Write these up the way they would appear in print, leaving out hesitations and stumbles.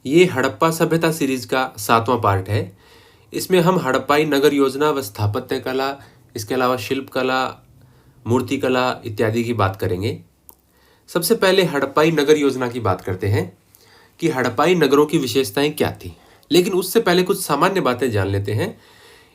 ये हड़प्पा सभ्यता सीरीज का 7वां पार्ट है। इसमें हम हड़प्पाई नगर योजना व स्थापत्य कला, इसके अलावा शिल्प कला, मूर्ति कला इत्यादि की बात करेंगे। सबसे पहले हड़प्पाई नगर योजना की बात करते हैं कि हड़प्पाई नगरों की विशेषताएं क्या थी। लेकिन उससे पहले कुछ सामान्य बातें जान लेते हैं।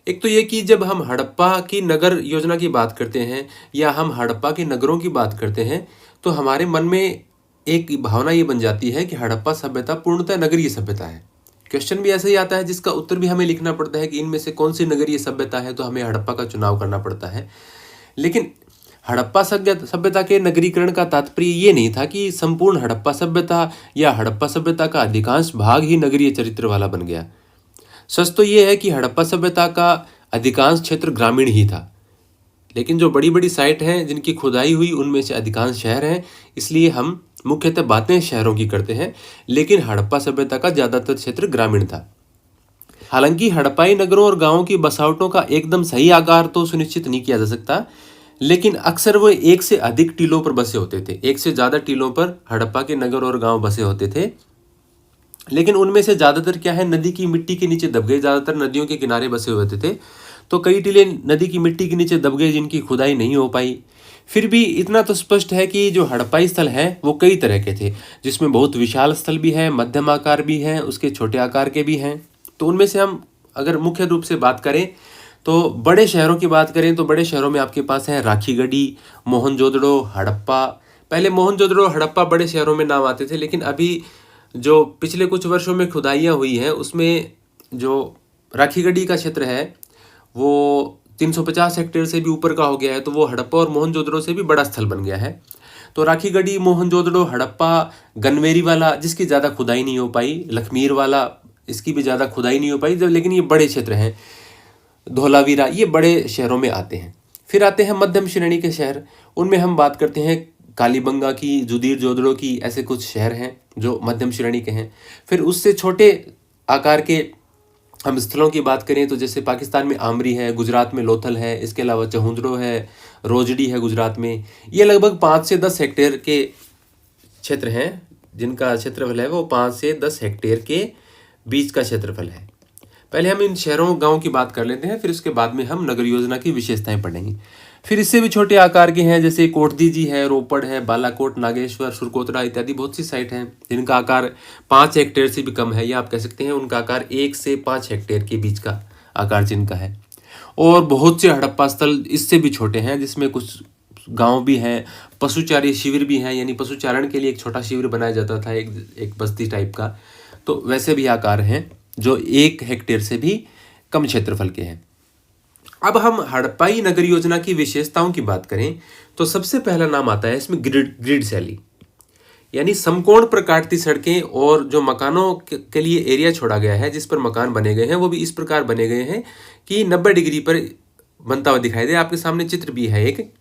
एक तो ये कि जब हम हड़प्पा की नगर योजना की बात करते हैं या हम हड़प्पा के नगरों की बात करते हैं तो हमारे मन में एक भावना ये बन जाती है कि हड़प्पा सभ्यता पूर्णतः नगरीय सभ्यता है। क्वेश्चन भी ऐसा ही आता है जिसका उत्तर भी हमें लिखना पड़ता है कि इनमें से कौन सी नगरीय सभ्यता है, तो हमें हड़प्पा का चुनाव करना पड़ता है। लेकिन हड़प्पा सभ्यता के नगरीकरण का तात्पर्य ये नहीं था कि संपूर्ण हड़प्पा सभ्यता या हड़प्पा सभ्यता का अधिकांश भाग ही नगरीय चरित्र वाला बन गया। सच तो ये है कि हड़प्पा सभ्यता का अधिकांश क्षेत्र ग्रामीण ही था, लेकिन जो बड़ी बड़ी साइट हैं जिनकी खुदाई हुई उनमें से अधिकांश शहर हैं, इसलिए हम मुख्यतः बातें शहरों की करते हैं। लेकिन हड़प्पा सभ्यता का ज़्यादातर क्षेत्र ग्रामीण था। हालांकि हड़प्पाई नगरों और गांवों की बसावटों का एकदम सही आकार तो सुनिश्चित नहीं किया जा सकता, लेकिन अक्सर वो एक से अधिक टीलों पर बसे होते थे। एक से ज़्यादा टीलों पर हड़प्पा के नगर और गांव बसे होते थे। लेकिन उनमें से ज़्यादातर क्या है, नदी की मिट्टी के नीचे दब गए। ज़्यादातर नदियों के किनारे बसे हुए होते थे, तो कई टीले नदी की मिट्टी के नीचे दब गए जिनकी खुदाई नहीं हो पाई। फिर भी इतना तो स्पष्ट है कि जो हड़प्पाई स्थल हैं वो कई तरह के थे, जिसमें बहुत विशाल स्थल भी हैं, मध्यम आकार भी हैं, उसके छोटे आकार के भी हैं। तो उनमें से हम अगर मुख्य रूप से बात करें तो बड़े शहरों की बात करें तो बड़े शहरों में आपके पास है राखीगढ़ी, मोहनजोदड़ो, हड़प्पा। पहले मोहनजोदड़ो, हड़प्पा बड़े शहरों में नाम आते थे, लेकिन अभी जो पिछले कुछ वर्षों में खुदाइयाँ हुई हैं उसमें जो राखीगढ़ी का क्षेत्र है वो 350 हेक्टेयर से भी ऊपर का हो गया है, तो वो हड़प्पा और मोहनजोदड़ो से भी बड़ा स्थल बन गया है। तो राखीगढ़ी, मोहनजोदड़ो, हड़प्पा, गनवेरी वाला जिसकी ज़्यादा खुदाई नहीं हो पाई, लखमीर वाला इसकी भी ज़्यादा खुदाई नहीं हो पाई, जब लेकिन ये बड़े क्षेत्र हैं। धोलावीरा, ये बड़े शहरों में आते हैं। फिर आते हैं मध्यम श्रेणी के शहर। उनमें हम बात करते हैं कालीबंगा की, जुदीर जोदड़ो की, ऐसे कुछ शहर हैं जो मध्यम श्रेणी के हैं। फिर उससे छोटे आकार के हम स्थलों की बात करें तो जैसे पाकिस्तान में आमरी है, गुजरात में लोथल है, इसके अलावा चहुंदड़ो है, रोजड़ी है गुजरात में। ये लगभग 5 से 10 हेक्टेयर के क्षेत्र हैं, जिनका क्षेत्रफल है वो 5 से 10 हेक्टेयर के बीच का क्षेत्रफल है। पहले हम इन शहरों गांवों की बात कर लेते हैं, फिर उसके बाद में हम नगर योजना की विशेषताएं पढ़ेंगे। फिर इससे भी छोटे आकार के हैं जैसे कोटदीजी है, रोपड़ है, बालाकोट, नागेश्वर, सुरकोतरा इत्यादि बहुत सी साइट हैं जिनका आकार 5 हेक्टेयर से भी कम है, या आप कह सकते हैं उनका आकार 1 से 5 हेक्टेयर के बीच का आकार जिनका है। और बहुत से हड़प्पा स्थल इससे भी छोटे हैं जिसमें कुछ गांव भी हैं, पशुचारी शिविर भी हैं, यानी पशुचारण के लिए एक छोटा शिविर बनाया जाता था, एक बस्ती टाइप का। तो वैसे भी आकार हैं जो 1 हेक्टेयर से भी कम क्षेत्रफल के हैं। अब हम हड़प्पाई नगर योजना की विशेषताओं की बात करें तो सबसे पहला नाम आता है इसमें ग्रिड शैली, यानी समकोण पर काटती सड़कें। और जो मकानों के लिए एरिया छोड़ा गया है, जिस पर मकान बने गए हैं, वो भी इस प्रकार बने गए हैं कि 90 डिग्री पर बनता हुआ दिखाई दे। आपके सामने चित्र भी है एक,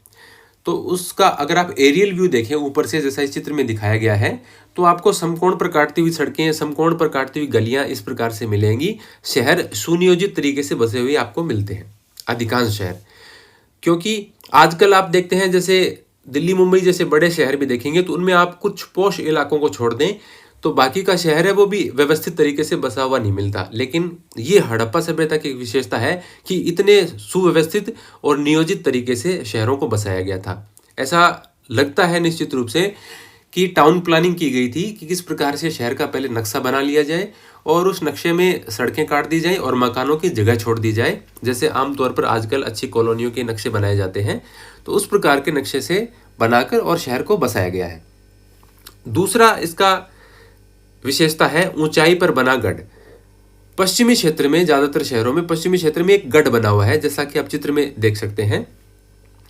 तो उसका अगर आप एरियल व्यू देखें ऊपर से जैसा इस चित्र में दिखाया गया है, तो आपको समकोण पर काटती हुई सड़कें, समकोण पर काटती हुई गलियां इस प्रकार से मिलेंगी। शहर सुनियोजित तरीके से बसे हुए आपको मिलते हैं, अधिकांश शहर। क्योंकि आजकल आप देखते हैं जैसे दिल्ली, मुंबई जैसे बड़े शहर भी देखेंगे तो उनमें आप कुछ पॉश इलाकों को छोड़ दें तो बाकी का शहर है वो भी व्यवस्थित तरीके से बसा हुआ नहीं मिलता। लेकिन ये हड़प्पा सभ्यता की विशेषता है कि इतने सुव्यवस्थित और नियोजित तरीके से शहरों को बसाया गया था। ऐसा लगता है निश्चित रूप से कि टाउन प्लानिंग की गई थी कि किस प्रकार से शहर का पहले नक्शा बना लिया जाए और उस नक्शे में सड़कें काट दी जाए और मकानों की जगह छोड़ दी जाए, जैसे आमतौर पर आजकल अच्छी कॉलोनियों के नक्शे बनाए जाते हैं। तो उस प्रकार के नक्शे से बनाकर और शहर को बसाया गया है। दूसरा इसका विशेषता है ऊंचाई पर बना गढ़। पश्चिमी क्षेत्र में, ज़्यादातर शहरों में पश्चिमी क्षेत्र में एक गढ़ बना हुआ है, जैसा कि आप चित्र में देख सकते हैं।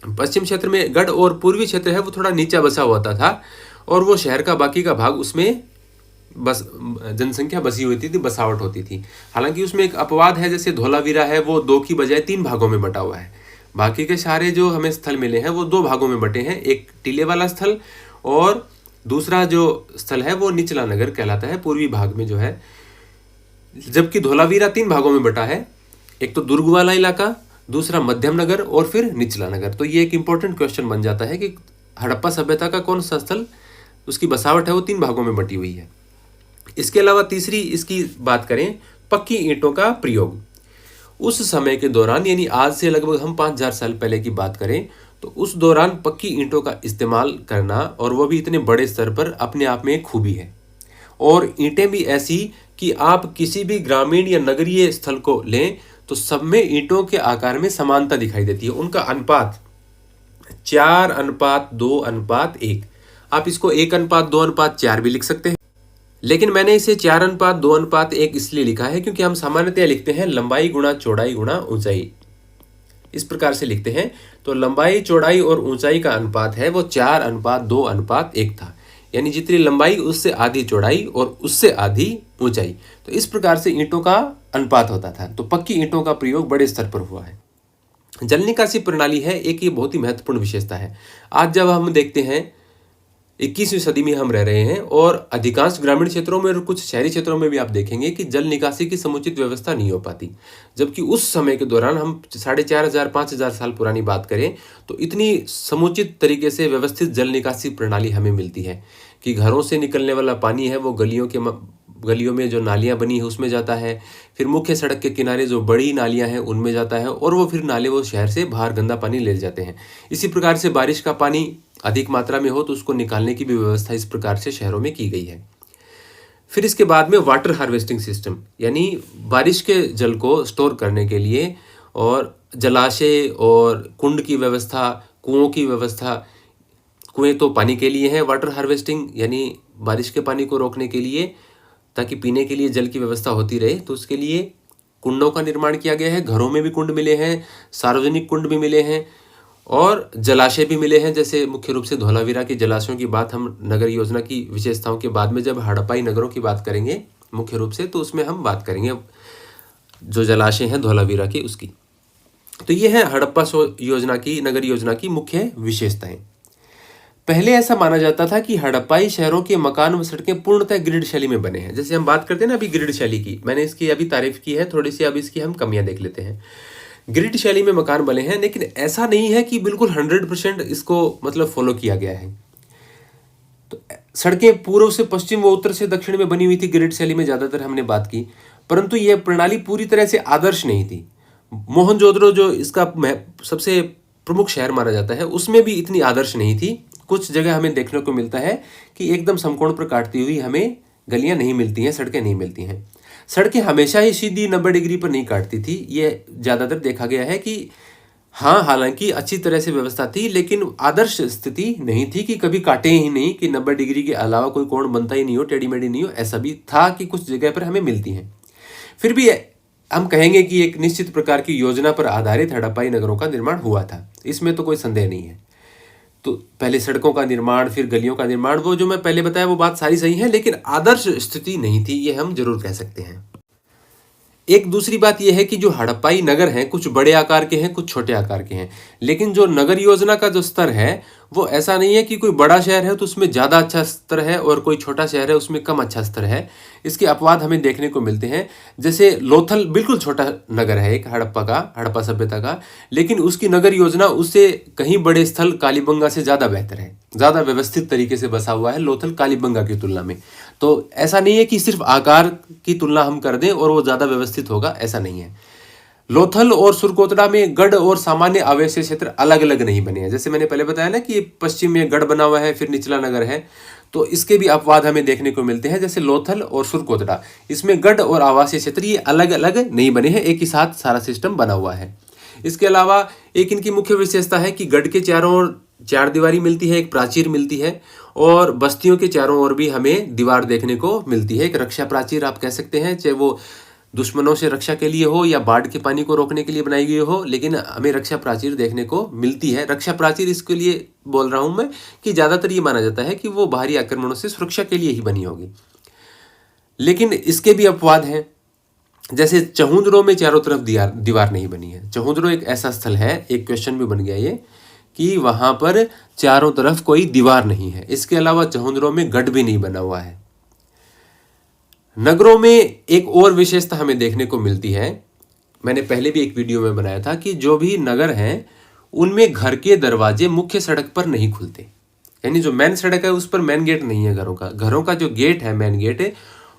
पश्चिम क्षेत्र में गढ़ और पूर्वी क्षेत्र है वो थोड़ा नीचा बसा हुआ था और वो शहर का बाकी का भाग उसमें बस जनसंख्या बसी हुई थी, बसावट होती थी। हालांकि उसमें एक अपवाद है, जैसे धोलावीरा है वो 2 की बजाय 3 भागों में बटा हुआ है। बाकी के सारे जो हमें स्थल मिले हैं वो 2 भागों में बटे हैं, एक टीले वाला स्थल और दूसरा जो स्थल है वो निचला नगर कहलाता है, पूर्वी भाग में जो है। जबकि धोलावीरा 3 भागों में बटा है, एक तो दुर्ग वाला इलाका, दूसरा मध्यम नगर और फिर निचला नगर। तो ये एक इंपॉर्टेंट क्वेश्चन बन जाता है कि हड़प्पा सभ्यता का कौन सा स्थल, उसकी बसावट है वो 3 भागों में बटी हुई है। इसके अलावा तीसरी इसकी बात करें, पक्की ईंटों का प्रयोग। उस समय के दौरान, यानी आज से लगभग हम 5000 साल पहले की बात करें, तो उस दौरान पक्की ईंटों का इस्तेमाल करना, और वो भी इतने बड़े स्तर पर, अपने आप में एक खूबी है। और ईंटें भी ऐसी कि आप किसी भी ग्रामीण या नगरीय स्थल को लें तो सब में ईंटों के आकार में समानता दिखाई देती है। उनका अनुपात 4:2:1। आप इसको 1:2:4 भी लिख सकते हैं, लेकिन मैंने इसे 4:2:1 इसलिए लिखा है क्योंकि हम सामान्यतः लिखते हैं लंबाई गुणा चौड़ाई गुणा ऊंचाई। इस प्रकार से लिखते हैं। तो लंबाई, चौड़ाई और ऊंचाई का अनुपात है वो 4:2:1 था, यानी जितनी लंबाई उससे आधी चौड़ाई और उससे आधी ऊंचाई। तो इस प्रकार से ईंटों का अनुपात होता था। तो पक्की ईंटों का प्रयोग बड़े स्तर पर हुआ है। जल निकासी प्रणाली है एक, ये बहुत ही महत्वपूर्ण विशेषता है। आज जब हम देखते हैं 21वीं सदी में हम रह रहे हैं, और अधिकांश ग्रामीण क्षेत्रों में और कुछ शहरी क्षेत्रों में भी आप देखेंगे कि जल निकासी की समुचित व्यवस्था नहीं हो पाती। जबकि उस समय के दौरान, हम 4500-5000 साल पुरानी बात करें, तो इतनी समुचित तरीके से व्यवस्थित जल निकासी प्रणाली हमें मिलती है कि घरों से निकलने वाला पानी है वो गलियों में जो नालियाँ बनी है उसमें जाता है, फिर मुख्य सड़क के किनारे जो बड़ी नालियाँ हैं उनमें जाता है, और वो फिर नाले वो शहर से बाहर गंदा पानी ले जाते हैं। इसी प्रकार से बारिश का पानी अधिक मात्रा में हो तो उसको निकालने की भी व्यवस्था इस प्रकार से शहरों में की गई है। फिर इसके बाद में वाटर हार्वेस्टिंग सिस्टम, यानी बारिश के जल को स्टोर करने के लिए, और जलाशय और कुंड की व्यवस्था, कुओं की व्यवस्था। कुएं तो पानी के लिए हैं, वाटर हार्वेस्टिंग यानी बारिश के पानी को रोकने के लिए, ताकि पीने के लिए जल की व्यवस्था होती रहे, तो उसके लिए कुंडों का निर्माण किया गया है। घरों में भी कुंड मिले हैं, सार्वजनिक कुंड भी मिले हैं, और जलाशय भी मिले हैं। जैसे मुख्य रूप से धौलावीरा के जलाशयों की बात हम नगर योजना की विशेषताओं के बाद में, जब हड़प्पाई नगरों की बात करेंगे मुख्य रूप से, तो उसमें हम बात करेंगे जो जलाशय हैं धौलावीरा की, उसकी। तो ये है हड़प्पा योजना की, नगर योजना की मुख्य विशेषताएं। पहले ऐसा माना जाता था कि हड़प्पाई शहरों के मकान व सड़कें पूर्णतः ग्रिड शैली में बने हैं। जैसे हम बात करते हैं ना अभी ग्रिड शैली की, मैंने इसकी अभी तारीफ की है थोड़ी सी, अब इसकी हम कमियां देख लेते हैं। ग्रिड शैली में मकान बने हैं, लेकिन ऐसा नहीं है कि बिल्कुल 100% इसको मतलब फॉलो किया गया है। तो सड़कें पूर्व से पश्चिम व उत्तर से दक्षिण में बनी हुई थी, ग्रिड शैली में ज्यादातर हमने बात की, परंतु यह प्रणाली पूरी तरह से आदर्श नहीं थी। मोहनजोदड़ो जो इसका सबसे प्रमुख शहर माना जाता है, उसमें भी इतनी आदर्श नहीं थी। कुछ जगह हमें देखने को मिलता है कि एकदम समकोण पर काटती हुई हमें गलियां नहीं मिलती हैं, सड़कें नहीं मिलती हैं। सड़कें हमेशा ही सीधी 90 डिग्री पर नहीं काटती थी, ये ज़्यादातर देखा गया है कि हाँ, हालांकि अच्छी तरह से व्यवस्था थी, लेकिन आदर्श स्थिति नहीं थी कि कभी काटे ही नहीं, कि 90 डिग्री के अलावा कोई कोण बनता ही नहीं हो, टेढ़ी मेढ़ी नहीं हो। ऐसा भी था कि कुछ जगह पर हमें मिलती हैं। फिर भी हम कहेंगे कि एक निश्चित प्रकार की योजना पर आधारित हड़प्पाई नगरों का निर्माण हुआ था, इसमें तो कोई संदेह नहीं है। तो पहले सड़कों का निर्माण, फिर गलियों का निर्माण, वो जो मैं पहले बताया वो बात सारी सही है, लेकिन आदर्श स्थिति नहीं थी, ये हम जरूर कह सकते हैं। एक दूसरी बात यह है कि जो हड़प्पाई नगर हैं, कुछ बड़े आकार के हैं, कुछ छोटे आकार के हैं, लेकिन जो नगर योजना का जो स्तर है वो ऐसा नहीं है कि कोई बड़ा शहर है तो उसमें ज़्यादा अच्छा स्तर है और कोई छोटा शहर है उसमें कम अच्छा स्तर है। इसके अपवाद हमें देखने को मिलते हैं। जैसे लोथल बिल्कुल छोटा नगर है एक हड़प्पा सभ्यता का, लेकिन उसकी नगर योजना उससे कहीं बड़े स्थल कालीबंगा से ज़्यादा बेहतर है, ज़्यादा व्यवस्थित तरीके से बसा हुआ है लोथल कालीबंगा की तुलना में। तो ऐसा नहीं है कि सिर्फ आकार की तुलना हम कर दें और वो ज़्यादा व्यवस्थित होगा, ऐसा नहीं है। लोथल और सुरकोतड़ा में गढ़ और सामान्य आवासीय क्षेत्र अलग अलग नहीं बने हैं। जैसे मैंने पहले बताया ना कि पश्चिम में गढ़ बना हुआ है, फिर निचला नगर है, तो इसके भी अपवाद हमें देखने को मिलते हैं। जैसे लोथल और सुरकोतड़ा, इसमें गढ़ और आवासीय क्षेत्र ये अलग अलग नहीं बने हैं, एक ही साथ सारा सिस्टम बना हुआ है। इसके अलावा एक इनकी मुख्य विशेषता है कि गढ़ के चारों ओर चार दीवारी मिलती है, एक प्राचीर मिलती है, और बस्तियों के चारों ओर भी हमें दीवार देखने को मिलती है। एक रक्षा प्राचीर आप कह सकते हैं, चाहे वो दुश्मनों से रक्षा के लिए हो या बाढ़ के पानी को रोकने के लिए बनाई गई हो, लेकिन हमें रक्षा प्राचीर देखने को मिलती है। रक्षा प्राचीर इसके लिए बोल रहा हूं मैं कि ज्यादातर ये माना जाता है कि वो बाहरी आक्रमणों से सुरक्षा के लिए ही बनी होगी, लेकिन इसके भी अपवाद हैं। जैसे चहुंदरो में चारों तरफ दीवार नहीं बनी है। चहुंदरो एक ऐसा स्थल है, एक क्वेश्चन भी बन गया ये, कि वहां पर चारों तरफ कोई दीवार नहीं है। इसके अलावा चहुंदरो में गढ़ भी नहीं बना हुआ है। नगरों में एक और विशेषता हमें देखने को मिलती है, मैंने पहले भी एक वीडियो में बनाया था, कि जो भी नगर हैं उनमें घर के दरवाजे मुख्य सड़क पर नहीं खुलते, यानी जो मेन सड़क है उस पर मेन गेट नहीं है घरों का जो गेट है, मेन गेट है,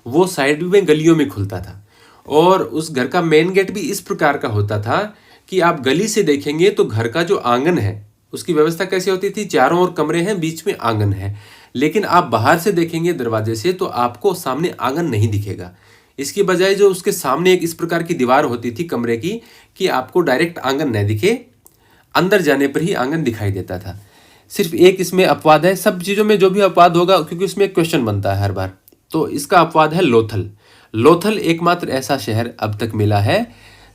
वो साइड में गलियों में खुलता था। और उस घर का मेन गेट भी इस प्रकार का होता था कि आप गली से देखेंगे तो घर का जो आंगन है उसकी व्यवस्था कैसी होती थी, चारों ओर कमरे हैं, बीच में आंगन है। लेकिन आप बाहर से देखेंगे दरवाजे से तो आपको सामने आंगन नहीं दिखेगा। इसकी बजाय जो उसके सामने एक इस प्रकार की दीवार होती थी कमरे की कि आपको डायरेक्ट आंगन न दिखे, अंदर जाने पर ही आंगन दिखाई देता था। सिर्फ एक इसमें अपवाद है, सब चीज़ों में जो भी अपवाद होगा क्योंकि उसमें एक क्वेश्चन बनता है हर बार, तो इसका अपवाद है लोथल। लोथल एकमात्र ऐसा शहर अब तक मिला है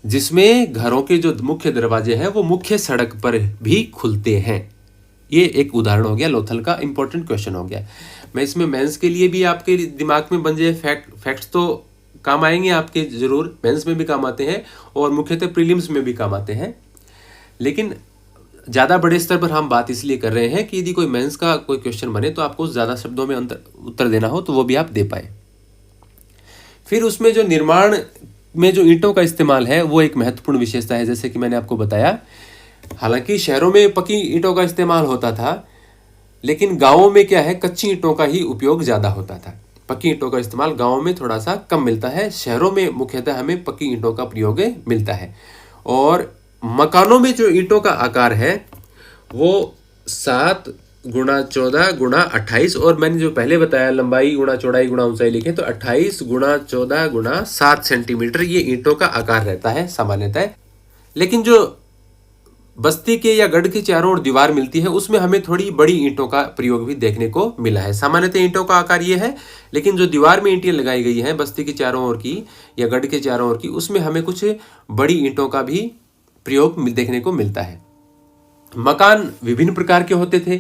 जिसमें घरों के जो मुख्य दरवाजे हैं वो मुख्य सड़क पर भी खुलते हैं। ये एक उदाहरण हो गया लोथल का, इंपॉर्टेंट क्वेश्चन हो गया। मैं इसमें मेंस के लिए भी आपके दिमाग में बन जाए फैक्ट्स तो काम आएंगे आपके, जरूर मेंस में भी काम आते हैं और मुख्यतः प्रीलिम्स में भी काम आते हैं। लेकिन ज़्यादा बड़े स्तर पर हम बात इसलिए कर रहे हैं कि यदि कोई मेंस का कोई क्वेश्चन बने तो आपको ज़्यादा शब्दों में उत्तर देना हो तो वो भी आप दे पाए। फिर उसमें जो निर्माण में जो ईंटों का इस्तेमाल है वो एक महत्वपूर्ण विशेषता है, जैसे कि मैंने आपको बताया। हालांकि शहरों में पक्की ईंटों का इस्तेमाल होता था, लेकिन गांवों में क्या है, कच्ची ईंटों का ही उपयोग ज़्यादा होता था। पक्की ईंटों का इस्तेमाल गांवों में थोड़ा सा कम मिलता है, शहरों में मुख्यतः हमें पक्की ईंटों का प्रयोग मिलता है। और मकानों में जो ईंटों का आकार है वो 7 गुणा 14 गुणा 28, और मैंने जो पहले बताया लंबाई गुणा चौड़ाई गुणा ऊंचाई लिखे तो 28 गुणा 14 गुणा 7 सेंटीमीटर ये ईंटों का आकार रहता है सामान्यतः। लेकिन जो बस्ती के या गढ़ के चारों ओर दीवार मिलती है उसमें हमें थोड़ी बड़ी ईंटों का प्रयोग भी देखने को मिला है। सामान्यतः ईंटों का आकार ये है, लेकिन जो दीवार में ईंटें लगाई गई हैं बस्ती के चारों ओर की या गढ़ के चारों ओर की, उसमें हमें कुछ बड़ी ईंटों का भी प्रयोग देखने को मिलता है। मकान विभिन्न प्रकार के होते थे,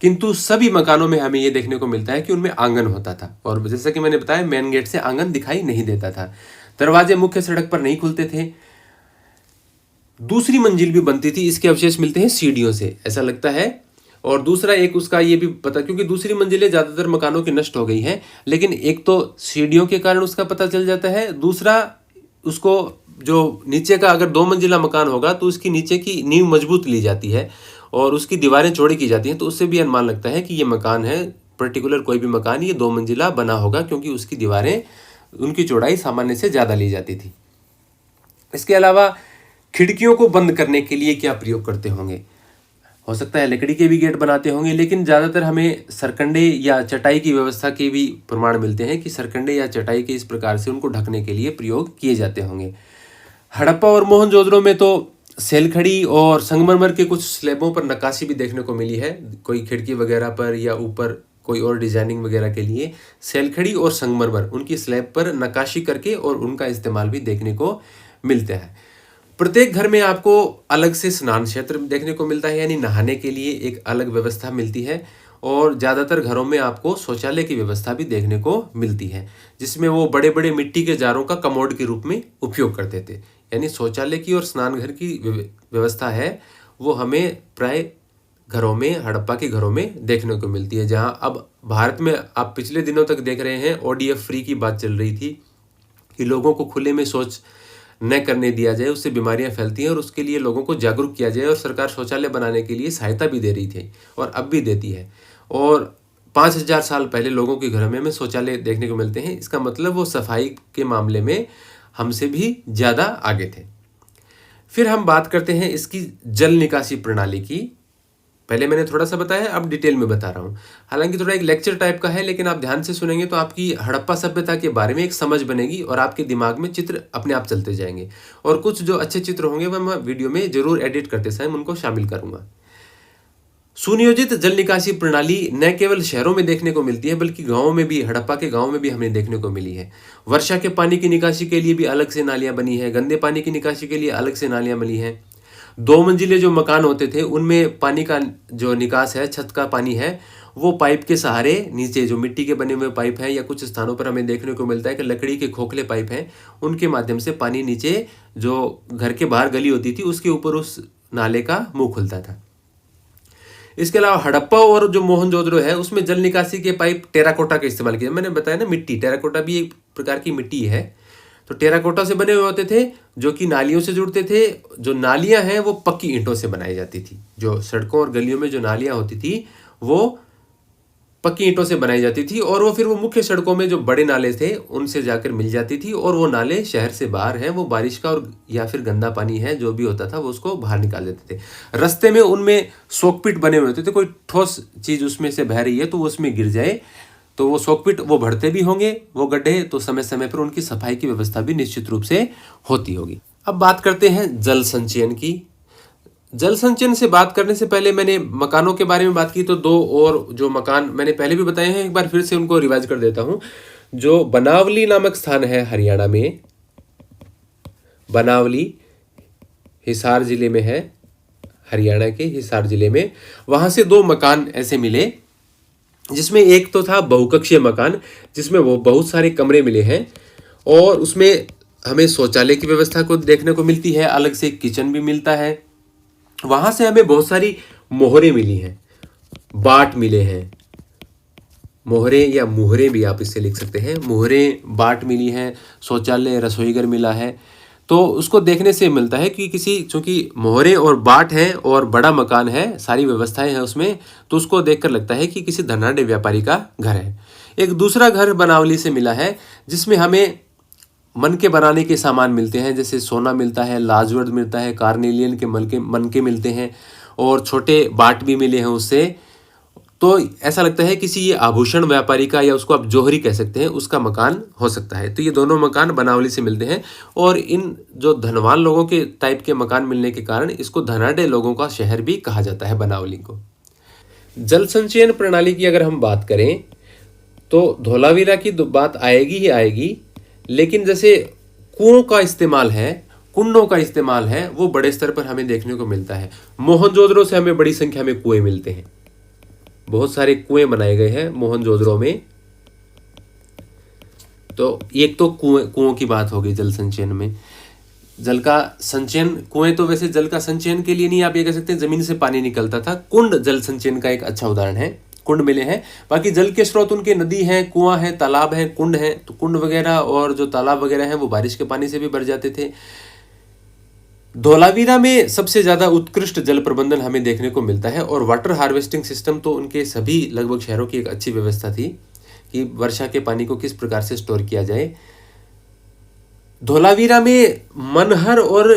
किंतु सभी मकानों में हमें यह देखने को मिलता है कि उनमें आंगन होता था। और जैसा कि मैंने बताया मेन गेट से आंगन दिखाई नहीं देता था। दरवाजे मुख्य सड़क पर नहीं खुलते थे। दूसरी मंजिल भी बनती थी, इसके अवशेष मिलते हैं सीढ़ियों से, ऐसा लगता है। और दूसरा एक उसका ये भी पता, क्योंकि दूसरी मंजिलें ज़्यादातर मकानों की नष्ट हो गई हैं, लेकिन एक तो सीढ़ियों के कारण उसका पता चल जाता है, दूसरा उसको जो नीचे का अगर 2 मंजिला मकान होगा तो उसकी नीचे की नींव मजबूत ली जाती है और उसकी दीवारें चौड़ी की जाती हैं, तो उससे भी अनुमान लगता है कि ये मकान है, पर्टिकुलर कोई भी मकान ये 2 मंजिला बना होगा, क्योंकि उसकी दीवारें उनकी चौड़ाई सामान्य से ज़्यादा ली जाती थी। इसके अलावा खिड़कियों को बंद करने के लिए क्या प्रयोग करते होंगे? हो सकता है लकड़ी के भी गेट बनाते होंगे, लेकिन ज़्यादातर हमें सरकंडे या चटाई की व्यवस्था के भी प्रमाण मिलते हैं कि सरकंडे या चटाई के इस प्रकार से उनको ढकने के लिए प्रयोग किए जाते होंगे। हड़प्पा और मोहनजोदड़ो में तो सेलखड़ी और संगमरमर के कुछ स्लैबों पर नक्काशी भी देखने को मिली है, कोई खिड़की वगैरह पर या ऊपर कोई और डिजाइनिंग वगैरह के लिए सेलखड़ी और संगमरमर उनकी स्लैब पर नक्काशी करके और उनका इस्तेमाल भी देखने को मिलता है। प्रत्येक घर में आपको अलग से स्नान क्षेत्र देखने को मिलता है, यानी नहाने के लिए एक अलग व्यवस्था मिलती है। और ज़्यादातर घरों में आपको शौचालय की व्यवस्था भी देखने को मिलती है, जिसमें वो बड़े बड़े मिट्टी के जारों का कमोड के रूप में उपयोग करते थे। यानी शौचालय की और स्नान घर की व्यवस्था है वो हमें प्राय घरों में, हड़प्पा के घरों में देखने को मिलती है। जहाँ अब भारत में आप पिछले दिनों तक देख रहे हैं ODF फ्री की बात चल रही थी कि लोगों को खुले में शौच न करने दिया जाए, उससे बीमारियां फैलती हैं, और उसके लिए लोगों को जागरूक किया जाए। और सरकार शौचालय बनाने के लिए सहायता भी दे रही थी और अब भी देती है। और 5000 साल पहले लोगों के घरों में शौचालय देखने को मिलते हैं। इसका मतलब वो सफाई के मामले में हमसे भी ज़्यादा आगे थे। फिर हम बात करते हैं इसकी जल निकासी प्रणाली की। पहले मैंने थोड़ा सा बताया, अब डिटेल में बता रहा हूँ। हालांकि थोड़ा एक लेक्चर टाइप का है, लेकिन आप ध्यान से सुनेंगे तो आपकी हड़प्पा सभ्यता के बारे में एक समझ बनेगी और आपके दिमाग में चित्र अपने आप चलते जाएंगे। और कुछ जो अच्छे चित्र होंगे वह मैं वीडियो में जरूर एडिट करते समय उनको शामिल करूंगा। सुनियोजित जल निकासी प्रणाली न केवल शहरों में देखने को मिलती है, बल्कि गाँवों में भी, हड़प्पा के गाँव में भी हमें देखने को मिली है। वर्षा के पानी की निकासी के लिए भी अलग से नालियाँ बनी है, गंदे पानी की निकासी के लिए अलग से नालियाँ बनी हैं। 2 मंजिले जो मकान होते थे उनमें पानी का जो निकास है, छत का पानी है, वो पाइप के सहारे नीचे जो मिट्टी के बने हुए पाइप हैं, या कुछ स्थानों पर हमें देखने को मिलता है कि लकड़ी के खोखले पाइप हैं, उनके माध्यम से पानी नीचे जो घर के बाहर गली होती थी उसके ऊपर उस नाले का मुंह खुलता था। इसके अलावा हड़प्पा और जो मोहनजोदड़ो है उसमें जल निकासी के पाइप टेराकोटा का इस्तेमाल किया। मैंने बताया ना, मिट्टी, टेराकोटा भी एक प्रकार की मिट्टी है, तो टेराकोटा से बने हुए होते थे जो कि नालियों से जुड़ते थे। जो नालियां हैं वो पक्की ईंटों से बनाई जाती थी। जो सड़कों और गलियों में जो नालियां होती थी वो पक्की ईंटों से बनाई जाती थी और वो फिर वो मुख्य सड़कों में जो बड़े नाले थे उनसे जाकर मिल जाती थी और वो नाले शहर से बाहर हैं, वो बारिश का और या फिर गंदा पानी है जो भी होता था वो उसको बाहर निकाल देते थे। रास्ते में उनमें सोकपिट बने हुए होते थे, कोई ठोस चीज़ उसमें से बह रही है तो वो उसमें गिर जाए तो वो सोकपिट वो बढ़ते भी होंगे वो गड्ढे, तो समय समय पर उनकी सफाई की व्यवस्था भी निश्चित रूप से होती होगी। अब बात करते हैं जल संचयन की। जल संचयन से बात करने से पहले मैंने मकानों के बारे में बात की, तो दो और जो मकान मैंने पहले भी बताए हैं, एक बार फिर से उनको रिवाइज कर देता हूं। जो बनावली नामक स्थान है हरियाणा में, बनावली हिसार जिले में है, हरियाणा के हिसार जिले में, वहां से दो मकान ऐसे मिले जिसमें एक तो था बहुकक्षीय मकान जिसमें वो बहुत सारे कमरे मिले हैं और उसमें हमें शौचालय की व्यवस्था को देखने को मिलती है, अलग से किचन भी मिलता है। वहां से हमें बहुत सारी मोहरें मिली हैं, बाट मिले हैं, मोहरे या मुहरे भी आप इससे लिख सकते हैं, मोहरे बाट मिली हैं, शौचालय रसोईघर मिला है। तो उसको देखने से मिलता है कि किसी, चूंकि मोहरे और बाट हैं और बड़ा मकान है, सारी व्यवस्थाएं हैं उसमें, तो उसको देखकर लगता है कि किसी धनाढ्य व्यापारी का घर है। एक दूसरा घर बनावली से मिला है जिसमें हमें मन के बनाने के सामान मिलते हैं, जैसे सोना मिलता है, लाजवर्द मिलता है, कार्नेलियन के मन के मिलते हैं और छोटे बाट भी मिले हैं उससे। तो ऐसा लगता है किसी ये आभूषण व्यापारी का, या उसको आप जौहरी कह सकते हैं, उसका मकान हो सकता है। तो ये दोनों मकान बनावली से मिलते हैं और इन जो धनवान लोगों के टाइप के मकान मिलने के कारण इसको धनाढ्य लोगों का शहर भी कहा जाता है बनावली को। जल संचयन प्रणाली की अगर हम बात करें तो धोलावीरा की बात आएगी ही आएगी, लेकिन जैसे कुओं का इस्तेमाल है, कुंडों का इस्तेमाल है, वो बड़े स्तर पर हमें देखने को मिलता है। मोहनजोदड़ो से हमें बड़ी संख्या में कुएं मिलते हैं, बहुत सारे कुएं बनाए गए हैं मोहनजोदड़ो में। तो एक तो कुओं की बात होगी जल संचयन में। जल का संचयन, कुएं तो वैसे जल का संचयन के लिए नहीं, आप ये कह सकते हैं जमीन से पानी निकलता था। कुंड जल संचयन का एक अच्छा उदाहरण है, कुंड मिले हैं। बाकी जल के स्रोत उनके नदी है, कुआं है, तालाब है, कुंड है। तो कुंड वगैरह और जो तालाब वगैरह है वो बारिश के पानी से भी भर जाते थे। धोलावीरा में सबसे ज्यादा उत्कृष्ट जल प्रबंधन हमें देखने को मिलता है और वाटर हार्वेस्टिंग सिस्टम तो उनके सभी लगभग शहरों की एक अच्छी व्यवस्था थी कि वर्षा के पानी को किस प्रकार से स्टोर किया जाए। धोलावीरा में मनहर और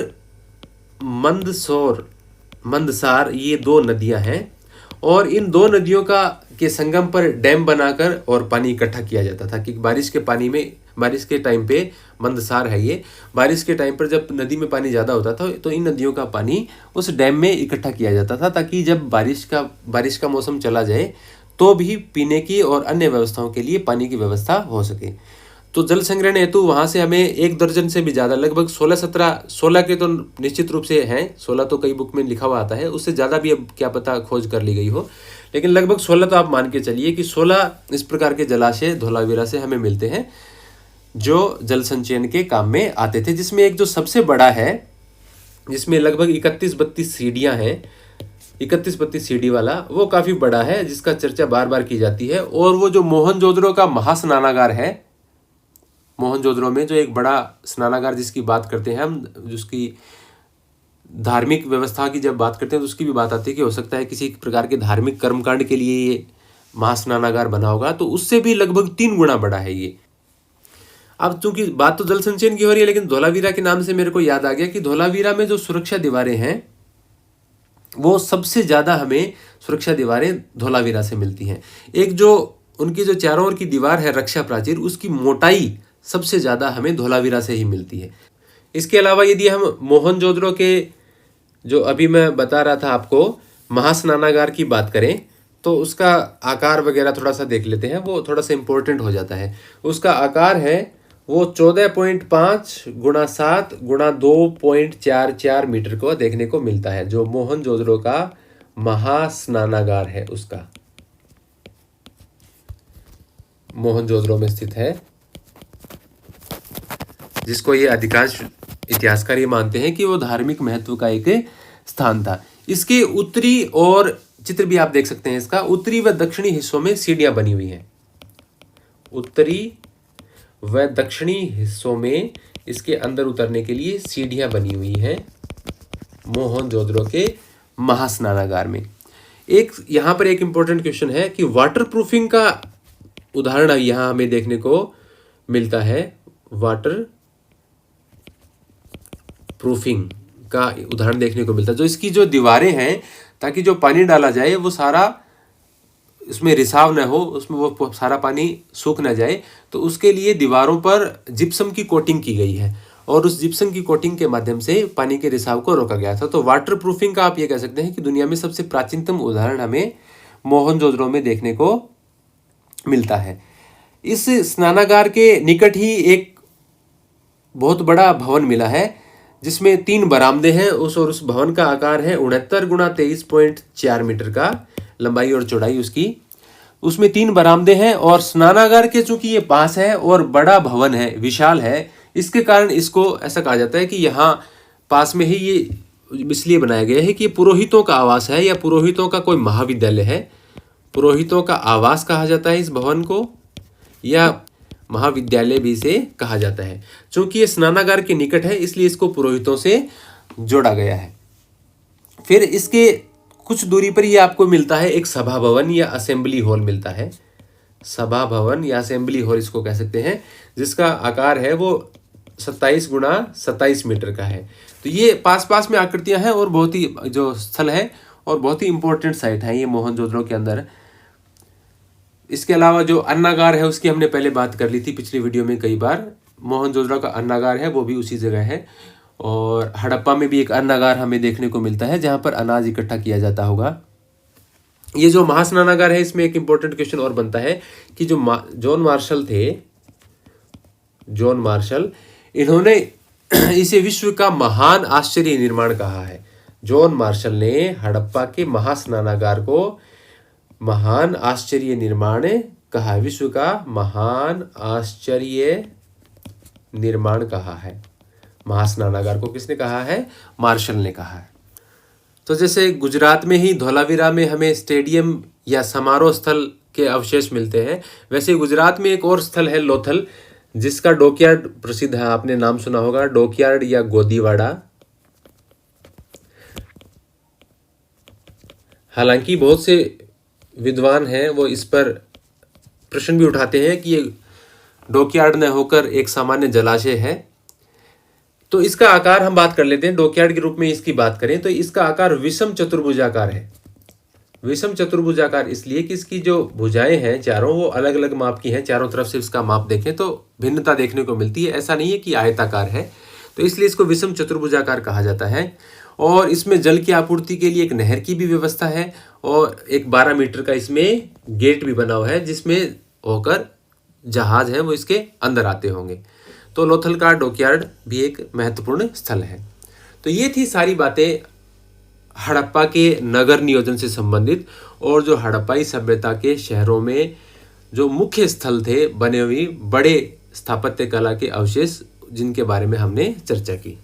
मंदसार ये दो नदियां हैं और इन दो नदियों के संगम पर डैम बनाकर और पानी इकट्ठा किया जाता था कि बारिश के टाइम पे, मंदसार है ये, बारिश के टाइम पर जब नदी में पानी ज़्यादा होता था तो इन नदियों का पानी उस डैम में इकट्ठा किया जाता था ताकि जब बारिश का मौसम चला जाए तो भी पीने की और अन्य व्यवस्थाओं के लिए पानी की व्यवस्था हो सके। तो जल संग्रहण हेतु वहाँ से हमें 1 दर्जन से भी ज़्यादा, लगभग 16 के तो निश्चित रूप से हैं, 16 तो कई बुक में लिखा हुआ आता है, उससे ज़्यादा भी अब क्या पता खोज कर ली गई हो, लेकिन लगभग 16 तो आप मान के चलिए कि 16 इस प्रकार के जलाशय धोलावीरा से हमें मिलते हैं जो जल संचयन के काम में आते थे। जिसमें एक जो सबसे बड़ा है, जिसमें लगभग 31-32 सीढ़ियाँ हैं, 31-32 सीढ़ी वाला, वो काफ़ी बड़ा है जिसका चर्चा बार बार की जाती है। और वो जो मोहनजोदड़ो का महास्नानागार है, मोहनजोदड़ो में जो एक बड़ा स्नानागार जिसकी बात करते हैं हम, जिसकी धार्मिक व्यवस्था की जब बात करते हैं तो उसकी भी बात आती है कि हो सकता है किसी प्रकार के धार्मिक कर्मकांड के लिए ये महास्नानागार बना होगा, तो उससे भी लगभग 3 गुना बड़ा है ये। अब चूंकि बात तो जल संचयन की हो रही है, लेकिन धोलावीरा के नाम से मेरे को याद आ गया कि धोलावीरा में जो सुरक्षा दीवारें हैं वो सबसे ज्यादा हमें सुरक्षा दीवारें धोलावीरा से मिलती हैं। एक जो उनकी जो चारों ओर की दीवार है रक्षा प्राचीर, उसकी मोटाई सबसे ज्यादा हमें धोलावीरा से ही मिलती है। इसके अलावा यदि हम मोहनजोदड़ो के, जो अभी मैं बता रहा था आपको, महास्नानागार की बात करें तो उसका आकार वगैरह थोड़ा सा देख लेते हैं, वो थोड़ा सा इंपॉर्टेंट हो जाता है। उसका आकार है वो 14.5 × 7 × 2.44 मीटर को देखने को मिलता है, जो मोहनजोदड़ो का महास्नानागार है उसका, मोहनजोदड़ो में स्थित है, जिसको ये अधिकांश इतिहासकार ये मानते हैं कि वो धार्मिक महत्व का एक स्थान था। इसके उत्तरी, और चित्र भी आप देख सकते हैं इसका, उत्तरी व दक्षिणी हिस्सों में सीढ़ियां बनी हुई हैं। उत्तरी व दक्षिणी हिस्सों में इसके अंदर उतरने के लिए सीढ़ियां बनी हुई हैं मोहनजोदड़ो के महास्नानागार में। एक यहाँ पर एक इम्पोर्टेंट क्वेश्चन है कि वाटर प्रूफिंग का उदाहरण यहाँ हमें देखने को मिलता है। वाटर प्रूफिंग का उदाहरण देखने को मिलता है, जो इसकी जो दीवारें हैं, ताकि जो पानी डाला जाए वो सारा उसमें रिसाव न हो, उसमें वो सारा पानी सूख न जाए, तो उसके लिए दीवारों पर जिप्सम की कोटिंग की गई है और उस जिप्सम की कोटिंग के माध्यम से पानी के रिसाव को रोका गया था। तो वाटर प्रूफिंग का आप ये कह सकते हैं कि दुनिया में सबसे प्राचीनतम उदाहरण हमें मोहनजोदड़ो में देखने को मिलता है। इस स्नानागार के निकट ही एक बहुत बड़ा भवन मिला है जिसमें 3 बरामदे हैं और उस भवन का आकार है 69 गुणा 23.4 मीटर का, लंबाई और चौड़ाई उसकी। उसमें 3 बरामदे हैं और स्नानागार के चूंकि ये पास है और बड़ा भवन है, विशाल है, इसके कारण इसको ऐसा कहा जाता है कि यहाँ पास में ही ये इसलिए बनाया गया है कि ये पुरोहितों का आवास है या पुरोहितों का कोई महाविद्यालय है। पुरोहितों का आवास कहा जाता है इस भवन को, या महाविद्यालय भी इसे कहा जाता है। चूंकि ये स्नानागार के निकट है इसलिए इसको पुरोहितों से जोड़ा गया है। फिर इसके कुछ दूरी पर ये आपको मिलता है एक सभा भवन या असेंबली हॉल मिलता है। सभा भवन या असेंबली हॉल इसको कह सकते हैं, जिसका आकार है वो 27 गुणा 27 मीटर का है। तो ये पास पास में आकृतियां हैं और बहुत ही जो स्थल है और बहुत ही इंपॉर्टेंट साइट है ये मोहनजोदड़ो के अंदर। इसके अलावा जो अन्नागार है उसकी हमने पहले बात कर ली थी पिछली वीडियो में कई बार। मोहनजोदड़ो का अन्नागार है वो भी उसी जगह है। और हड़प्पा में भी एक अन्नागार हमें देखने को मिलता है जहाँ पर अनाज इकट्ठा किया जाता होगा। ये जो महास्नानागार है इसमें एक इम्पोर्टेंट क्वेश्चन और बनता है कि जो जॉन मार्शल थे, जॉन मार्शल, इन्होंने इसे विश्व का महान आश्चर्य निर्माण कहा है। जॉन मार्शल ने हड़प्पा के महास्नानागार को महान आश्चर्य निर्माण कहा है, विश्व का महान आश्चर्य निर्माण कहा है। महास्नानागार को किसने कहा है? मार्शल ने कहा है। तो जैसे गुजरात में ही धोलावीरा में हमें स्टेडियम या समारोह स्थल के अवशेष मिलते हैं, वैसे गुजरात में एक और स्थल है लोथल, जिसका डॉकयार्ड प्रसिद्ध है। आपने नाम सुना होगा डॉकयार्ड या गोदीवाड़ा। हालांकि बहुत से विद्वान हैं वो इस पर प्रश्न भी उठाते हैं कि ये डॉकयार्ड न होकर एक सामान्य जलाशय है। तो इसका आकार हम बात कर लेते हैं, डॉकयार्ड के रूप में इसकी बात करें तो इसका आकार विषम चतुर्भुजाकार है। विषम चतुर्भुजाकार इसलिए कि इसकी जो भुजाएं हैं चारों वो अलग अलग माप की हैं। चारों तरफ से इसका माप देखें तो भिन्नता देखने को मिलती है, ऐसा नहीं है कि आयताकार है। तो इसलिए इसको विषम चतुर्भुजाकार कहा जाता है। और इसमें जल की आपूर्ति के लिए एक नहर की भी व्यवस्था है और एक 12 मीटर का इसमें गेट भी बना हुआ है जिसमें होकर जहाज है वो इसके अंदर आते होंगे। तो लोथल का डॉकयार्ड भी एक महत्वपूर्ण स्थल है। तो ये थी सारी बातें हड़प्पा के नगर नियोजन से संबंधित और जो हड़प्पाई सभ्यता के शहरों में जो मुख्य स्थल थे बने हुए बड़े स्थापत्य कला के अवशेष जिनके बारे में हमने चर्चा की।